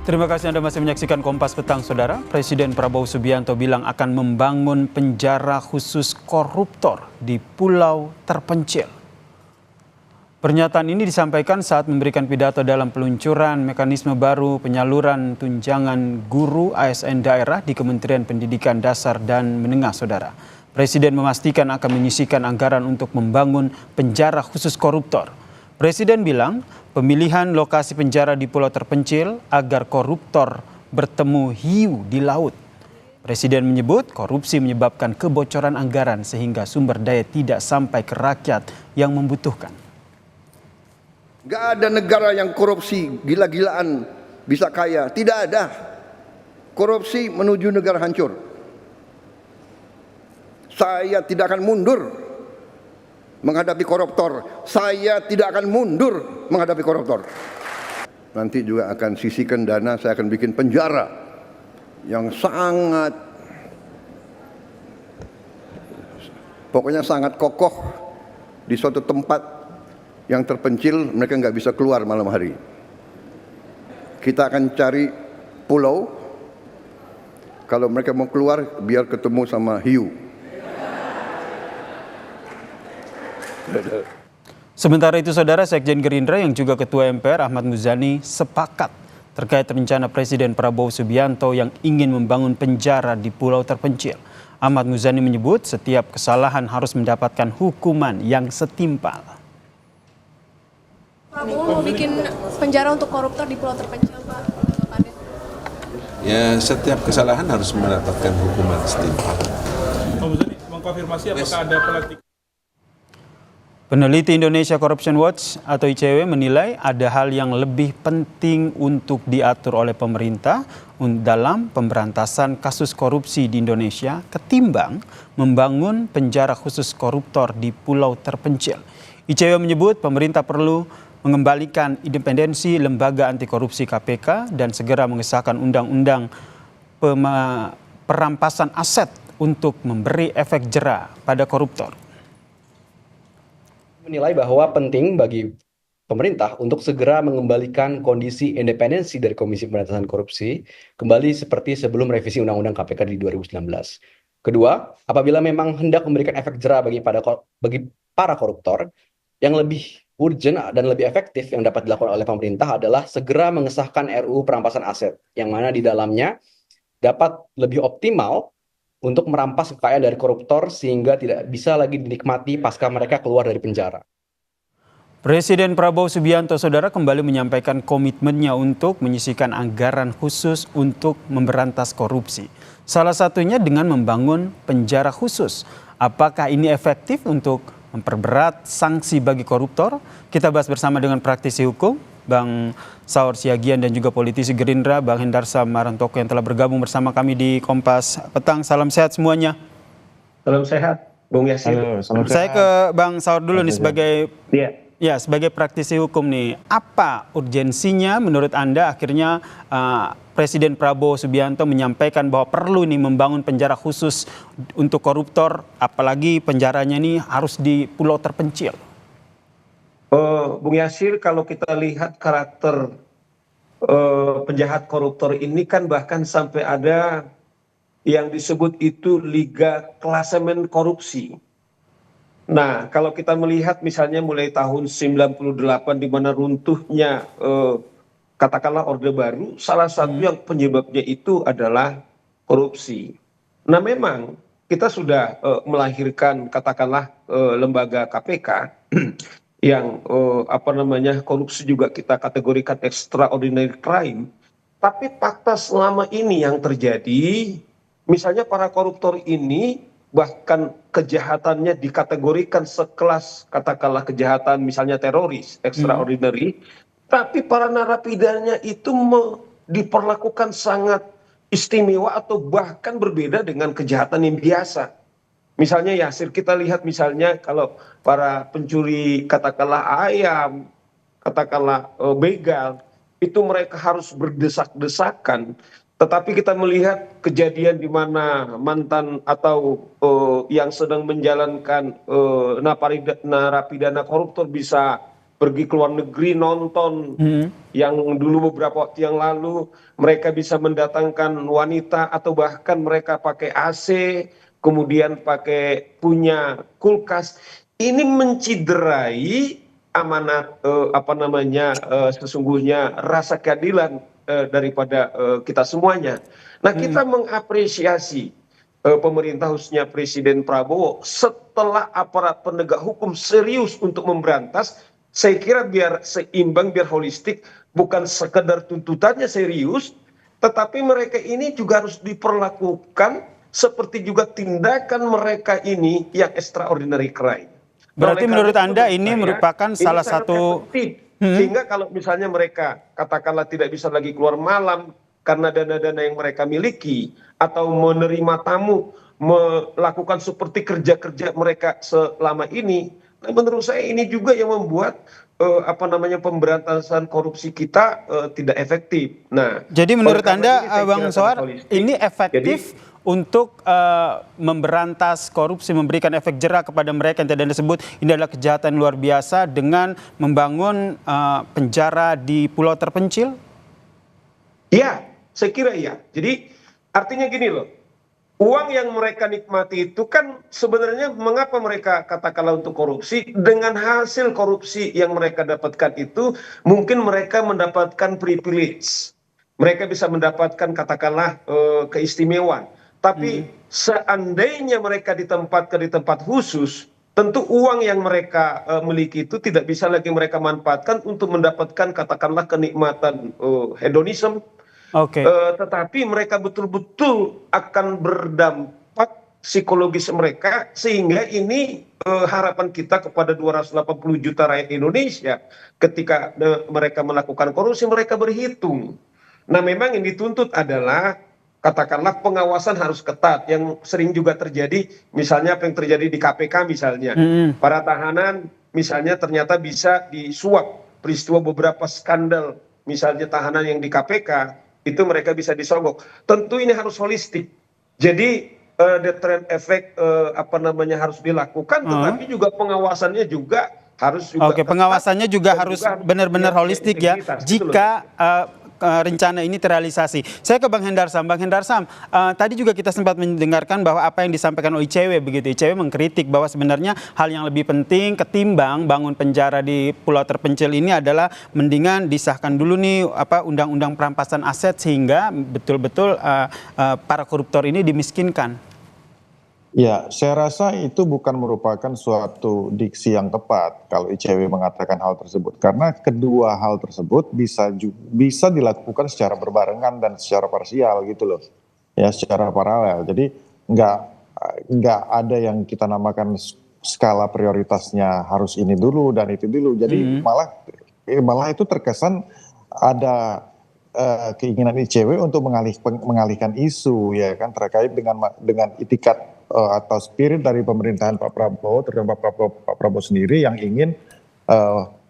Terima kasih Anda masih menyaksikan Kompas Petang, Saudara. Presiden Prabowo Subianto bilang akan membangun penjara khusus koruptor di pulau terpencil. Pernyataan ini disampaikan saat memberikan pidato dalam peluncuran mekanisme baru penyaluran tunjangan guru ASN daerah di Kementerian Pendidikan Dasar dan Menengah, Saudara. Presiden memastikan akan menyisihkan anggaran untuk membangun penjara khusus koruptor. Presiden bilang pemilihan lokasi penjara di pulau terpencil agar koruptor bertemu hiu di laut. Presiden menyebut korupsi menyebabkan kebocoran anggaran sehingga sumber daya tidak sampai ke rakyat yang membutuhkan. Gak ada negara yang korupsi gila-gilaan bisa kaya. Tidak ada. Korupsi menuju negara hancur. Saya tidak akan mundur menghadapi koruptor. Saya tidak akan mundur menghadapi koruptor. Nanti juga akan sisihkan dana, saya akan bikin penjara yang pokoknya sangat kokoh di suatu tempat yang terpencil, mereka nggak bisa keluar malam hari. Kita akan cari pulau, kalau mereka mau keluar biar ketemu sama hiu. Sementara itu, Saudara, Sekjen Gerindra yang juga Ketua MPR Ahmad Muzani sepakat terkait rencana Presiden Prabowo Subianto yang ingin membangun penjara di pulau terpencil. Ahmad Muzani menyebut setiap kesalahan harus mendapatkan hukuman yang setimpal. Prabowo mau bikin penjara untuk koruptor di pulau terpencil, Pak. Ya, setiap kesalahan harus mendapatkan hukuman setimpal. Pak Muzani mengkonfirmasi apakah ada pelatih. Peneliti Indonesia Corruption Watch atau ICW menilai ada hal yang lebih penting untuk diatur oleh pemerintah dalam pemberantasan kasus korupsi di Indonesia ketimbang membangun penjara khusus koruptor di pulau terpencil. ICW menyebut pemerintah perlu mengembalikan independensi lembaga anti korupsi KPK dan segera mengesahkan undang-undang perampasan aset untuk memberi efek jera pada koruptor. Menilai bahwa penting bagi pemerintah untuk segera mengembalikan kondisi independensi dari Komisi Pemberantasan Korupsi kembali seperti sebelum revisi Undang-Undang KPK di 2019. Kedua, apabila memang hendak memberikan efek jera bagi para koruptor, yang lebih urgent dan lebih efektif yang dapat dilakukan oleh pemerintah adalah segera mengesahkan RUU Perampasan Aset, yang mana di dalamnya dapat lebih optimal untuk merampas kekayaan dari koruptor sehingga tidak bisa lagi dinikmati pasca mereka keluar dari penjara. Presiden Prabowo Subianto, Saudara, kembali menyampaikan komitmennya untuk menyisihkan anggaran khusus untuk memberantas korupsi. Salah satunya dengan membangun penjara khusus. Apakah ini efektif untuk memperberat sanksi bagi koruptor? Kita bahas bersama dengan praktisi hukum, Bang Saur Siagian, dan juga politisi Gerindra, Bang Hendarsa Marantoko yang telah bergabung bersama kami di Kompas Petang. Salam sehat semuanya. Salam sehat, Bung Yasir. Saya ke Bang Saur dulu nih sebagai praktisi hukum nih. Apa urgensinya menurut Anda akhirnya Presiden Prabowo Subianto menyampaikan bahwa perlu nih membangun penjara khusus untuk koruptor, apalagi penjaranya ini harus di pulau terpencil? Bung Yasir, kalau kita lihat karakter penjahat koruptor ini kan bahkan sampai ada yang disebut itu Liga Klasemen Korupsi. Nah, kalau kita melihat misalnya mulai tahun 98 di mana runtuhnya katakanlah Orde Baru, salah satu yang penyebabnya itu adalah korupsi. Nah, memang kita sudah melahirkan katakanlah lembaga KPK yang korupsi juga kita kategorikan extraordinary crime. Tapi fakta selama ini yang terjadi, misalnya para koruptor ini bahkan kejahatannya dikategorikan sekelas katakanlah kejahatan misalnya teroris, extraordinary, tapi para narapidana itu diperlakukan sangat istimewa atau bahkan berbeda dengan kejahatan yang biasa. Misalnya Yasir, kita lihat misalnya kalau para pencuri katakanlah ayam, katakanlah begal, itu mereka harus berdesak-desakan. Tetapi kita melihat kejadian di mana mantan atau yang sedang menjalankan narapidana koruptor bisa pergi ke luar negeri nonton, yang dulu beberapa waktu yang lalu mereka bisa mendatangkan wanita atau bahkan mereka pakai AC, kemudian pakai punya kulkas. Ini menciderai amanat sesungguhnya rasa keadilan daripada kita semuanya. Nah, kita mengapresiasi pemerintah khususnya Presiden Prabowo setelah aparat penegak hukum serius untuk memberantas. Saya kira biar seimbang, biar holistik, bukan sekedar tuntutannya serius, tetapi mereka ini juga harus diperlakukan seperti juga tindakan mereka ini yang extraordinary crime. Berarti menurut Anda ini merupakan salah sangat satu efektif. Sehingga kalau misalnya mereka katakanlah tidak bisa lagi keluar malam karena dana-dana yang mereka miliki, atau menerima tamu, melakukan seperti kerja-kerja mereka selama ini, nah, menurut saya ini juga yang membuat pemberantasan korupsi kita tidak efektif. Nah, jadi menurut oleh karena Anda, ini saya Bang kira Soehar, sangat holistik. ini efektif untuk memberantas korupsi, memberikan efek jera kepada mereka yang tadi Anda sebut ini adalah kejahatan luar biasa dengan membangun penjara di pulau terpencil? Iya, saya kira iya. Jadi artinya gini loh, uang yang mereka nikmati itu kan sebenarnya mengapa mereka katakanlah untuk korupsi, dengan hasil korupsi yang mereka dapatkan itu mungkin mereka mendapatkan privilege. Mereka bisa mendapatkan katakanlah keistimewaan. Tapi seandainya mereka ditempatkan di tempat khusus, tentu uang yang mereka miliki itu tidak bisa lagi mereka manfaatkan untuk mendapatkan katakanlah kenikmatan hedonisme. Tetapi mereka betul-betul akan berdampak psikologis mereka, sehingga ini harapan kita kepada 280 juta rakyat Indonesia ketika mereka melakukan korupsi, mereka berhitung. Nah, memang yang dituntut adalah katakanlah pengawasan harus ketat, yang sering juga terjadi, misalnya apa yang terjadi di KPK misalnya, para tahanan misalnya ternyata bisa disuap, peristiwa beberapa skandal misalnya tahanan yang di KPK itu mereka bisa disogok. Tentu ini harus holistik. Jadi deterrent effect harus dilakukan, tetapi juga pengawasannya juga harus juga pengawasannya juga harus benar-benar holistik ya. Jika rencana ini terrealisasi. Saya ke Bang Hendarsam. Bang Hendarsam, tadi juga kita sempat mendengarkan bahwa apa yang disampaikan oleh ICW begitu. ICW mengkritik bahwa sebenarnya hal yang lebih penting ketimbang bangun penjara di pulau terpencil ini adalah mendingan disahkan dulu nih undang-undang perampasan aset sehingga betul-betul para koruptor ini dimiskinkan. Ya, saya rasa itu bukan merupakan suatu diksi yang tepat kalau ICW mengatakan hal tersebut. Karena kedua hal tersebut bisa dilakukan secara berbarengan dan secara parsial gitu loh. Ya, secara paralel. Jadi nggak ada yang kita namakan skala prioritasnya harus ini dulu dan itu dulu. Jadi malah itu terkesan ada keinginan ICW untuk mengalihkan isu ya kan terkait dengan itikat atau spirit dari pemerintahan Pak Prabowo, terutama Pak Prabowo sendiri yang ingin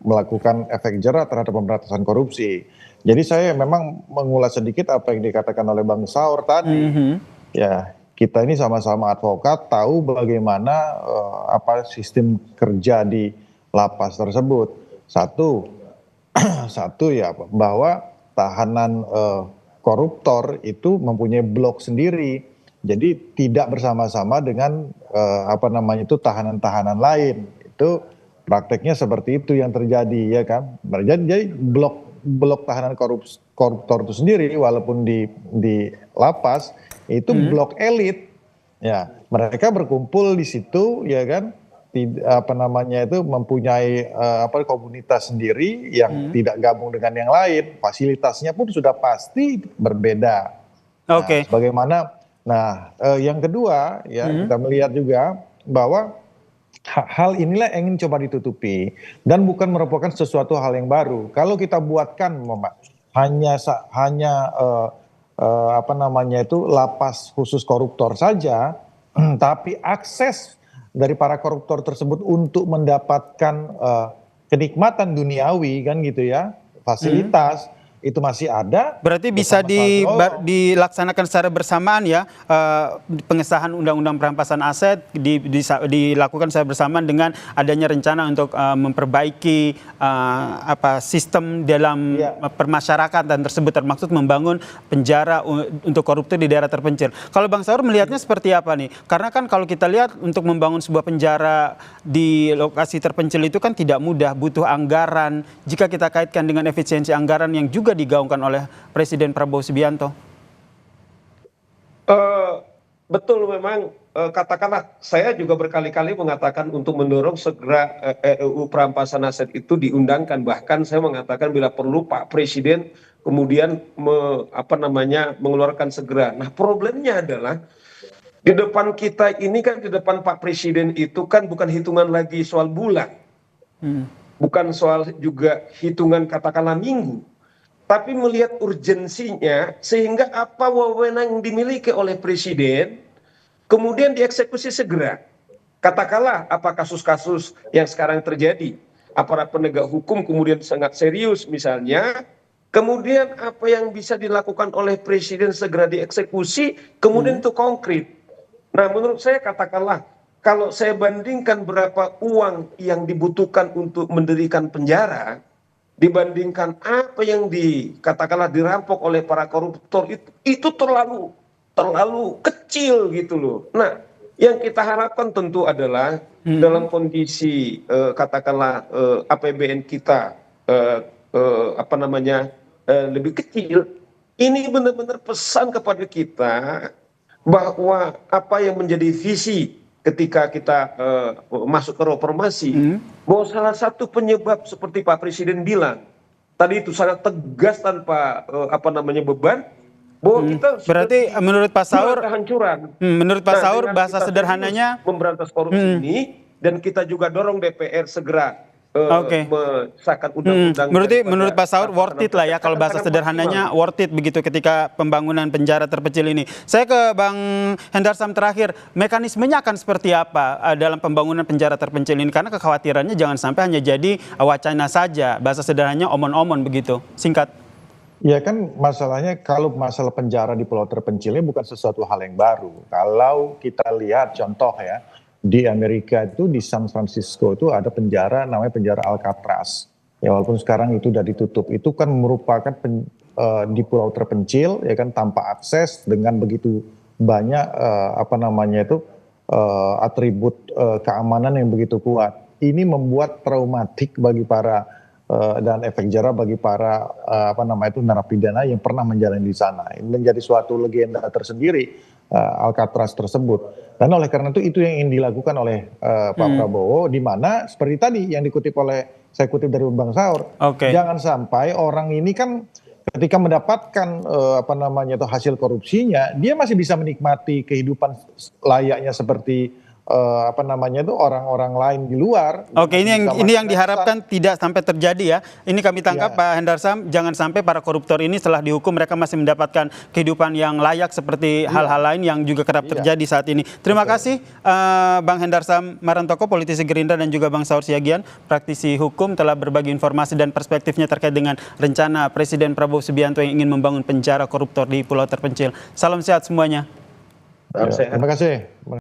melakukan efek jera terhadap pemberantasan korupsi. Jadi saya memang mengulas sedikit apa yang dikatakan oleh Bang Saur tadi. Ya, kita ini sama-sama advokat, tahu bagaimana sistem kerja di lapas tersebut. Satu ya bahwa tahanan koruptor itu mempunyai blok sendiri. Jadi tidak bersama-sama dengan tahanan-tahanan lain. Itu prakteknya seperti itu yang terjadi ya kan. Jadi blok tahanan koruptor itu sendiri walaupun di lapas itu blok elit. Ya, mereka berkumpul di situ ya kan. Mempunyai komunitas sendiri yang tidak gabung dengan yang lain. Fasilitasnya pun sudah pasti berbeda. Yang kedua ya kita melihat juga bahwa hal inilah yang ingin coba ditutupi dan bukan merupakan sesuatu hal yang baru. Kalau kita buatkan hanya lapas khusus koruptor saja, tapi akses dari para koruptor tersebut untuk mendapatkan kenikmatan duniawi kan gitu ya, fasilitas itu masih ada. Berarti bisa dilaksanakan secara bersamaan ya, pengesahan Undang-Undang Perampasan Aset dilakukan secara bersamaan dengan adanya rencana untuk memperbaiki sistem dalam permasyarakatan tersebut, termaksud membangun penjara untuk koruptor di daerah terpencil. Kalau Bang Saur melihatnya seperti apa nih? Karena kan kalau kita lihat untuk membangun sebuah penjara di lokasi terpencil itu kan tidak mudah, butuh anggaran. Jika kita kaitkan dengan efisiensi anggaran yang juga digaungkan oleh Presiden Prabowo Subianto. Betul, memang katakanlah saya juga berkali-kali mengatakan untuk mendorong segera RUU perampasan aset itu diundangkan. Bahkan saya mengatakan bila perlu Pak Presiden kemudian mengeluarkan segera. Nah, problemnya adalah di depan kita ini kan, di depan Pak Presiden itu kan bukan hitungan lagi soal bulan. Bukan soal juga hitungan katakanlah minggu. Tapi melihat urgensinya sehingga apa wewenang yang dimiliki oleh Presiden kemudian dieksekusi segera. Katakanlah apa kasus-kasus yang sekarang terjadi, aparat penegak hukum kemudian sangat serius misalnya, kemudian apa yang bisa dilakukan oleh Presiden segera dieksekusi, kemudian itu konkret. Nah, menurut saya katakanlah kalau saya bandingkan berapa uang yang dibutuhkan untuk mendirikan penjara dibandingkan apa yang dikatakanlah dirampok oleh para koruptor, itu terlalu kecil gitu loh. Nah, yang kita harapkan tentu adalah dalam kondisi katakanlah APBN kita lebih kecil, ini benar-benar pesan kepada kita bahwa apa yang menjadi visi ketika kita masuk ke reformasi, bahwa salah satu penyebab seperti Pak Presiden bilang tadi itu sangat tegas tanpa beban, bahwa kita berarti menurut Pak Saur kehancuran. Menurut Pak Saur bahasa sederhananya memberantas korupsi ini, dan kita juga dorong DPR segera mesahkan undang-undang. Menurut Pak Saur worth it lah ya, kalau bahasa sederhananya worth it begitu ketika pembangunan penjara terpencil ini. Saya ke Bang Hendarsam terakhir, mekanismenya akan seperti apa dalam pembangunan penjara terpencil ini? Karena kekhawatirannya jangan sampai hanya jadi wacana saja, bahasa sederhananya omon-omon begitu. Singkat. Ya kan, masalahnya kalau masalah penjara di pulau terpencilnya bukan sesuatu hal yang baru. Kalau kita lihat contoh ya, di Amerika itu di San Francisco itu ada penjara namanya penjara Alcatraz. Ya walaupun sekarang itu sudah ditutup, itu kan merupakan di pulau terpencil ya kan, tanpa akses dengan begitu banyak atribut keamanan yang begitu kuat. Ini membuat traumatik bagi para dan efek jera bagi para narapidana yang pernah menjalani di sana. Ini menjadi suatu legenda tersendiri Alcatraz tersebut. Dan oleh karena itu yang ingin dilakukan oleh Pak Prabowo, di mana seperti tadi yang dikutip oleh, saya kutip dari Bang Saur, jangan sampai orang ini kan ketika mendapatkan hasil korupsinya, dia masih bisa menikmati kehidupan layaknya seperti orang-orang lain di luar. Ini yang diharapkan tidak sampai terjadi ya. Ini kami tangkap Pak Hendarsam, jangan sampai para koruptor ini setelah dihukum mereka masih mendapatkan kehidupan yang layak seperti hal-hal lain yang juga kerap terjadi saat ini. Terima kasih Bang Hendarsam Marantoko, politisi Gerindra, dan juga Bang Saur Siagian, praktisi hukum, telah berbagi informasi dan perspektifnya terkait dengan rencana Presiden Prabowo Subianto yang ingin membangun penjara koruptor di pulau terpencil. Salam sehat semuanya. Terima kasih.